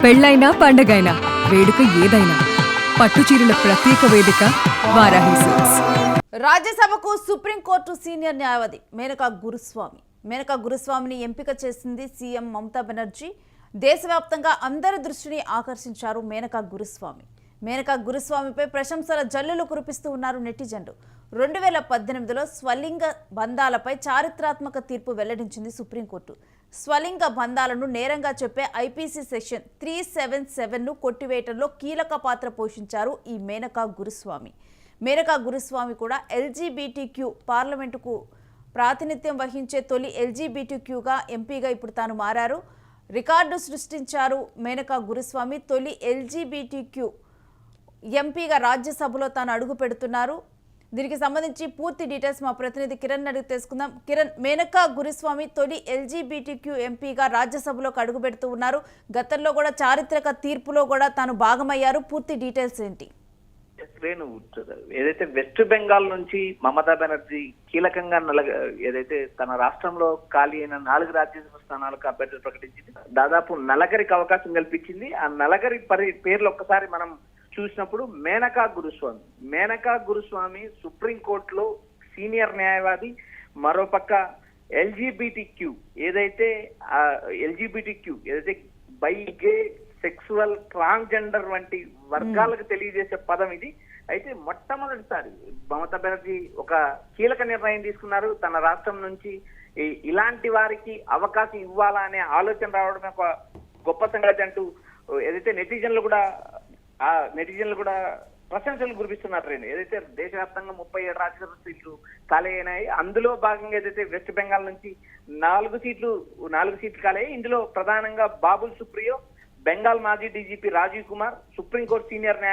పెళ్ళైనా పండగైనా వేడుక ఏదైనా పట్టుచీరల ప్రత్యేక వేదిక వారాహి సిల్క్స్. రాజ్యసభకు సుప్రీంకోర్టు సీనియర్ న్యాయవాది మేనకా గురుస్వామిని ఎంపిక చేసింది సీఎం మమతా బెనర్జీ. దేశవ్యాప్తంగా అందరి దృష్టిని ఆకర్షించారు మేనకా గురుస్వామిపై ప్రశంసల జల్లులు కురిపిస్తూ ఉన్నారు నెటిజన్లు. 2018లో స్వలింగ బంధాలపై చారిత్రాత్మక తీర్పు వెల్లడించింది సుప్రీంకోర్టు. స్వలింగ బంధాలను నేరంగా చెప్పే ఐపీసీ సెక్షన్ 377ను కొట్టివేయటంలో కీలక పాత్ర పోషించారు ఈ మేనకా గురుస్వామి కూడా ఎల్జీబీటీక్యూ పార్లమెంటుకు ప్రాతినిధ్యం వహించే తొలి ఎల్జీబీటీక్యూగా ఎంపీగా ఇప్పుడు తాను మారారు. రికార్డు సృష్టించారు మేనకా గురుస్వామి. తొలి ఎల్జీబీటీక్యూ ఎంపీగా రాజ్యసభలో తాను అడుగు పెడుతున్నారు. దీనికి సంబంధించి పూర్తి డీటెయిల్స్ మా ప్రతినిధి కిరణ్ అడిగి తెలుసుకుందాం. కిరణ్, మేనకా గురుస్వామి తొలి ఎల్జీబీటీక్యూ ఎంపీగా రాజ్యసభలోకి అడుగు పెడుతూ ఉన్నారు. గతంలో కూడా చారిత్రక తీర్పులో కూడా తాను భాగమయ్యారు. పూర్తి డీటెయిల్స్ ఏంటి? ఏదైతే వెస్ట్ బెంగాల్ నుంచి మమతా బెనర్జీ కీలకంగా ఏదైతే తన రాష్ట్రంలో ఖాళీ అయిన 4 రాజ్యసభ స్థానాలకు అభ్యర్థులు ప్రకటించింది. దాదాపు నలగరికి అవకాశం కల్పించింది. ఆ నలగరి పేర్లు ఒక్కసారి మనం చూసినప్పుడు మేనకా గురుస్వామి సుప్రీంకోర్టులో సీనియర్ న్యాయవాది. మరోపక్క ఎల్జీబీటీక్యూ ఏదైతే బై, గే, సెక్సువల్, ట్రాన్స్జెండర్ వంటి వర్గాలకు తెలియజేసే పదం ఇది. అయితే మొట్టమొదటిసారి మమతా బెనర్జీ ఒక కీలక నిర్ణయం తీసుకున్నారు. తన రాష్ట్రం నుంచి ఇలాంటి వారికి అవకాశం ఇవ్వాలా అనే ఆలోచన రావడమే ఒక గొప్ప సంగతి అంటూ ఏదైతే నెటిజన్లు కూడా ప్రశంసలు కురిపిస్తున్నారు. ఏదైతే దేశవ్యాప్తంగా 37 రాజ్యసభ సీట్లు ఖాళీ అయినాయి. అందులో భాగంగా ఏదైతే వెస్ట్ బెంగాల్ నుంచి 4 సీట్లు ఖాళీ అయ్యాయి. ఇందులో ప్రధానంగా బాబుల్ సుప్రియో, బెంగాల్ మాజీ DGP Rajiv Kumar, supreme court senior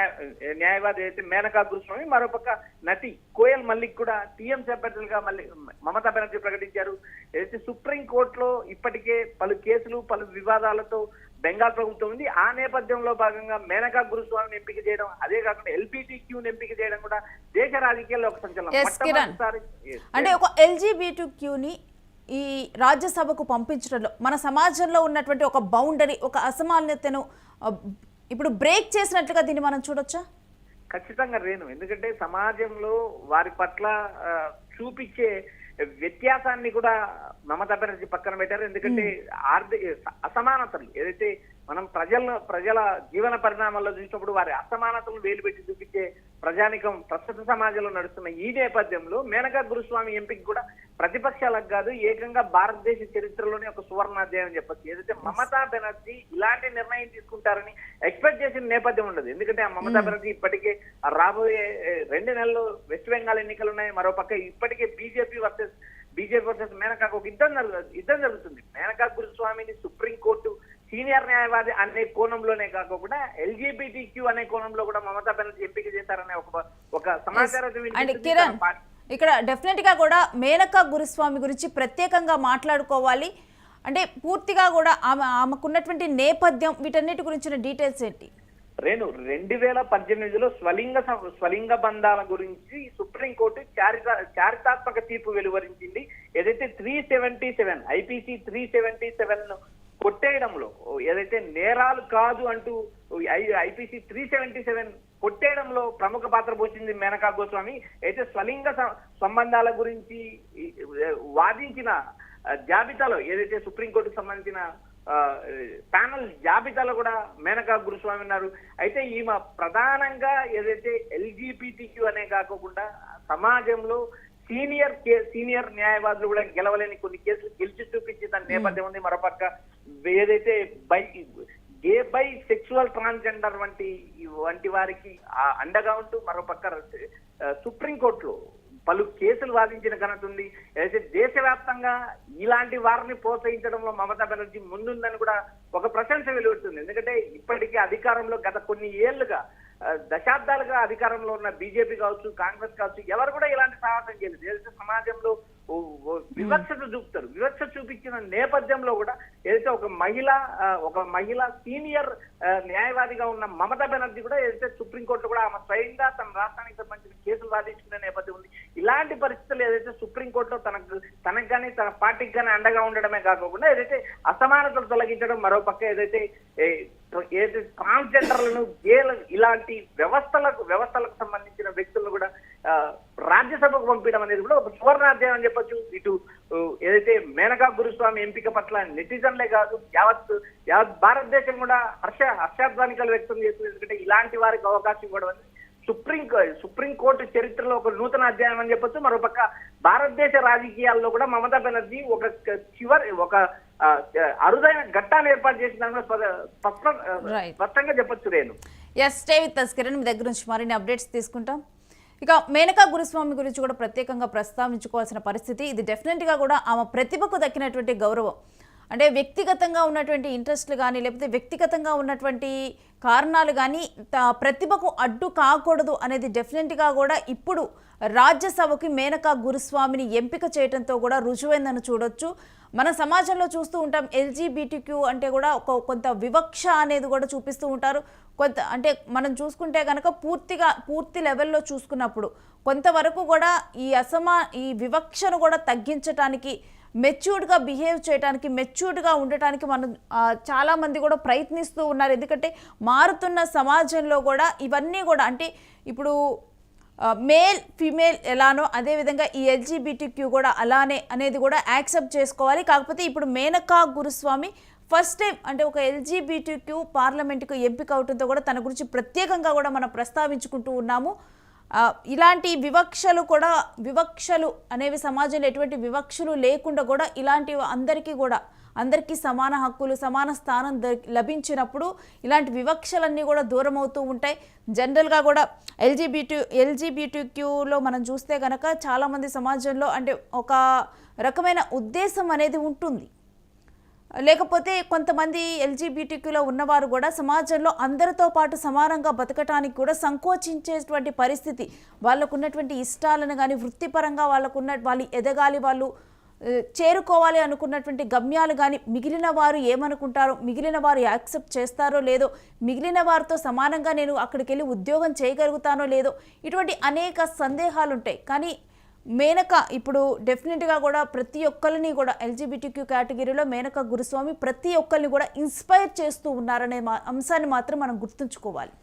న్యాయవాది అయితే మేనకా గురుస్వామి, మరోపక్క నటి కోయల్ మల్లిక్ కూడా టీఎంసీ అభ్యర్థులుగా మళ్ళీ మమతా బెనర్జీ ప్రకటించారు. ఏదైతే సుప్రీంకోర్టులో ఇప్పటికే పలు కేసులు, పలు వివాదాలతో బెంగాల్ ప్రభుత్వం ఉంది. ఆ నేపథ్యంలో భాగంగా మేనకా గురుస్వామిని ఎంపిక చేయడం, అదే కాకుండా ఎల్బీటీక్యూని ఎంపిక చేయడం కూడా దేశ రాజకీయాల్లో ఒక సంచలనం. అంటే ఒక ఎల్జీబీటీక్యూని ఈ రాజ్యసభకు పంపించడంలో మన సమాజంలో ఉన్నటువంటి ఒక బౌండరీ, ఒక అసమానతను ఇప్పుడు బ్రేక్ చేసినట్లుగా దీన్ని మనం చూడొచ్చా? ఖచ్చితంగా ఎందుకంటే సమాజంలో వారి పట్ల చూపించే వ్యత్యాసాన్ని కూడా మమతా బెనర్జీ పక్కన పెట్టారు. ఎందుకంటే అసమానతలు ఏదైతే మనం ప్రజల జీవన పరిణామాల్లో చూసినప్పుడు వారి అసమానతలను వేలుపెట్టి చూపించే ప్రజానికం ప్రస్తుత సమాజంలో నడుస్తున్న ఈ నేపథ్యంలో మేనకా గురుస్వామి ఎంపిక కూడా ప్రతిపక్షాలకు కాదు, ఏకంగా భారతదేశ చరిత్రలోనే ఒక సువర్ణాధ్యాయం చెప్పచ్చు. ఏదైతే మమతా బెనర్జీ ఇలాంటి నిర్ణయం తీసుకుంటారని ఎక్స్పెక్ట్ చేసిన నేపథ్యం ఉండదు. ఎందుకంటే ఆ మమతా బెనర్జీ ఇప్పటికే రాబోయే 2 నెలల్లో వెస్ట్ బెంగాల్ ఎన్నికలు ఉన్నాయి. మరోపక్క ఇప్పటికే బీజేపీ వర్సెస్ మేనకాకు ఒక యుద్ధం జరుగుతుంది. మేనకా గురుస్వామిని సుప్రీంకోర్టు సీనియర్ న్యాయవాది అనే కోణంలోనే కాకుండా ఎల్జీబీటీక్యూ అనే కోణంలో కూడా మమతా బెనర్జీ ఎంపిక చేశారనే ఒక సమాచారం. ఇక్కడ డెఫినెట్ గా కూడా మేనకా గురుస్వామి గురించి ప్రత్యేకంగా మాట్లాడుకోవాలి. అంటే పూర్తిగా కూడా ఆమెకున్నటువంటి నేపథ్యం, వీటన్నిటి గురించిన డీటెయిల్స్ ఏంటి? 2018లో స్వలింగ బంధాల గురించి సుప్రీంకోర్టు చారిత్రాత్మక తీర్పు వెలువరించింది. ఏదైతే 377 ఐపీసీ 377 కొట్టేయడంలో ఏదైతే నేరాలు కాదు అంటూ ఐపీసీ 377 కొట్టేయడంలో ప్రముఖ పాత్ర పోషించింది మేనకా గోస్వామి. అయితే స్వలింగ సంబంధాల గురించి వాదించిన జాబితాలో ఏదైతే సుప్రీంకోర్టుకు సంబంధించిన ప్యానల్ జాబితాలో కూడా మేనకా గురుస్వామి ఉన్నారు. అయితే ఈమె ప్రధానంగా ఏదైతే ఎల్జీబీటీక్యూ అనే కాకుండా సమాజంలో సీనియర్ న్యాయవాదులు కూడా గెలవలేని కొన్ని కేసులు గెలిచి చూపించి దాని నేపథ్యం ఉంది. మరోపక్క ఏదైతే గే, బై, సెక్సువల్, ట్రాన్స్జెండర్ వంటి వారికి అండగా ఉంటూ మరోపక్క సుప్రీంకోర్టులో పలు కేసులు వాదించిన ఘనత ఉంది. అయితే దేశవ్యాప్తంగా ఇలాంటి వారిని ప్రోత్సహించడంలో మమతా బెనర్జీ ముందుందని కూడా ఒక ప్రశంస వెలువడుతుంది. ఎందుకంటే ఇప్పటికే అధికారంలో గత కొన్ని ఏళ్లుగా దశాబ్దాలుగా అధికారంలో ఉన్న బీజేపీ కావచ్చు, కాంగ్రెస్ కావచ్చు, ఎవరు కూడా ఇలాంటి సాహసం చేయలేదు. ఏదైతే సమాజంలో వివక్ష చూపించిన నేపథ్యంలో కూడా ఏదైతే ఒక మహిళ సీనియర్ న్యాయవాదిగా ఉన్న మమతా బెనర్జీ కూడా ఏదైతే సుప్రీంకోర్టు కూడా ఆమె స్వయంగా తన రాష్ట్రానికి సంబంధించిన కేసులు వాదించుకునే నేపథ్యం ఉంది. ఇలాంటి పరిస్థితులు ఏదైతే సుప్రీంకోర్టులో తనకు కానీ తన పార్టీకి కానీ అండగా ఉండడమే కాకుండా ఏదైతే అసమానతలు తొలగించడం, మరోపక్క ఏదైతే ఏదైతే ట్రాన్స్జెండర్లను గేల ఇలాంటి వ్యవస్థలకు సంబంధించిన వ్యక్తులను కూడా రాజ్యసభకు పంపించడం అనేది కూడా ఒక సువర్ణాధ్యాయం అని చెప్పొచ్చు. ఇటు ఏదైతే మేనకా గురుస్వామి ఎంపిక పట్ల నెటిజన్లే కాదు యావత్ భారతదేశం కూడా హర్షాధ్వానికలు వ్యక్తం చేస్తుంది. ఎందుకంటే ఇలాంటి వారికి అవకాశం ఇవ్వడం అనేది సుప్రీంకోర్టు చరిత్రలో ఒక నూతన అధ్యాయం అని చెప్పొచ్చు. మరోపక్క భారతదేశ రాజకీయాల్లో కూడా మమతా బెనర్జీ ఒక అరుదైన ఘట్టాన్ని ఏర్పాటు చేసిన స్పష్టంగా చెప్పొచ్చు. నేను స్టే విత్ us కిరణ్, మీ దగ్గర నుంచి మరిన్ని అప్డేట్స్ తీసుకుంటాం. ఇక మేనకా గురుస్వామి గురించి కూడా ప్రత్యేకంగా ప్రస్తావించుకోవాల్సిన పరిస్థితి. ఇది డెఫినెట్గా కూడా ఆమె ప్రతిభకు దక్కినటువంటి గౌరవం. అంటే వ్యక్తిగతంగా ఉన్నటువంటి ఇంట్రెస్ట్లు కానీ లేకపోతే వ్యక్తిగతంగా ఉన్నటువంటి కారణాలు కానీ ప్రతిభకు అడ్డు కాకూడదు అనేది డెఫినెట్గా కూడా ఇప్పుడు రాజ్యసభకి మేనకా గురుస్వామిని ఎంపిక చేయడంతో కూడా రుజువైందని చూడొచ్చు. మన సమాజంలో చూస్తూ ఉంటాం ఎల్జీబీటీక్యూ అంటే కూడా కొంత వివక్ష అనేది కూడా చూపిస్తూ ఉంటారు. అంటే మనం చూసుకుంటే కనుక పూర్తి లెవెల్లో చూసుకున్నప్పుడు కొంతవరకు కూడా ఈ వివక్షను కూడా తగ్గించడానికి, మెచ్యూర్డ్గా బిహేవ్ చేయడానికి, మెచ్యూర్డ్గా ఉండటానికి మనం చాలామంది కూడా ప్రయత్నిస్తూ ఉన్నారు. ఎందుకంటే మారుతున్న సమాజంలో కూడా ఇవన్నీ కూడా అంటే ఇప్పుడు మేల్ ఫీమేల్ ఎలానో అదేవిధంగా ఈ ఎల్జీబీటీక్యూ కూడా అలానే అనేది కూడా యాక్సెప్ట్ చేసుకోవాలి. కాకపోతే ఇప్పుడు మేనకా గురుస్వామి ఫస్ట్ టైం అంటే ఒక ఎల్జీబీటీక్యూ పార్లమెంటుకు ఎంపిక అవడంతో కూడా తన గురించి ప్రత్యేకంగా కూడా మనం ప్రస్తావించుకుంటూ ఉన్నాము. ఇలాంటి వివక్షలు అనేవి సమాజంలో ఎటువంటి వివక్షలు లేకుండా కూడా ఇలాంటి అందరికీ సమాన హక్కులు, సమాన స్థానం లభించినప్పుడు ఇలాంటి వివక్షలన్నీ కూడా దూరం అవుతూ ఉంటాయి. జనరల్గా కూడా ఎల్జీబీటీక్యూలో మనం చూస్తే కనుక చాలామంది సమాజంలో అంటే ఒక రకమైన ఉద్దేశం అనేది ఉంటుంది. లేకపోతే కొంతమంది ఎల్జీబీటీక్యూలో ఉన్నవారు కూడా సమాజంలో అందరితో పాటు సమానంగా బతకటానికి కూడా సంకోచించేటువంటి పరిస్థితి. వాళ్ళకు ఉన్నటువంటి ఇష్టాలను కానీ వృత్తిపరంగా వాళ్ళు ఎదగాలి, వాళ్ళు చేరుకోవాలి అనుకున్నటువంటి గమ్యాలు కానీ మిగిలిన వారు ఏమనుకుంటారో, మిగిలిన వారు యాక్సెప్ట్ చేస్తారో లేదో, మిగిలిన వారితో సమానంగా నేను అక్కడికి వెళ్ళి ఉద్యోగం చేయగలుగుతానో లేదో, ఇటువంటి అనేక సందేహాలు ఉంటాయి. కానీ మేనకా ఇప్పుడు డెఫినెట్గా కూడా ప్రతి ఒక్కరిని కూడా ఎల్జీబీటీక్యూ కేటగిరీలో మేనకా గురుస్వామి ప్రతి ఒక్కరిని కూడా ఇన్స్పైర్ చేస్తూ ఉన్నారనే అంశాన్ని మాత్రం మనం గుర్తుంచుకోవాలి.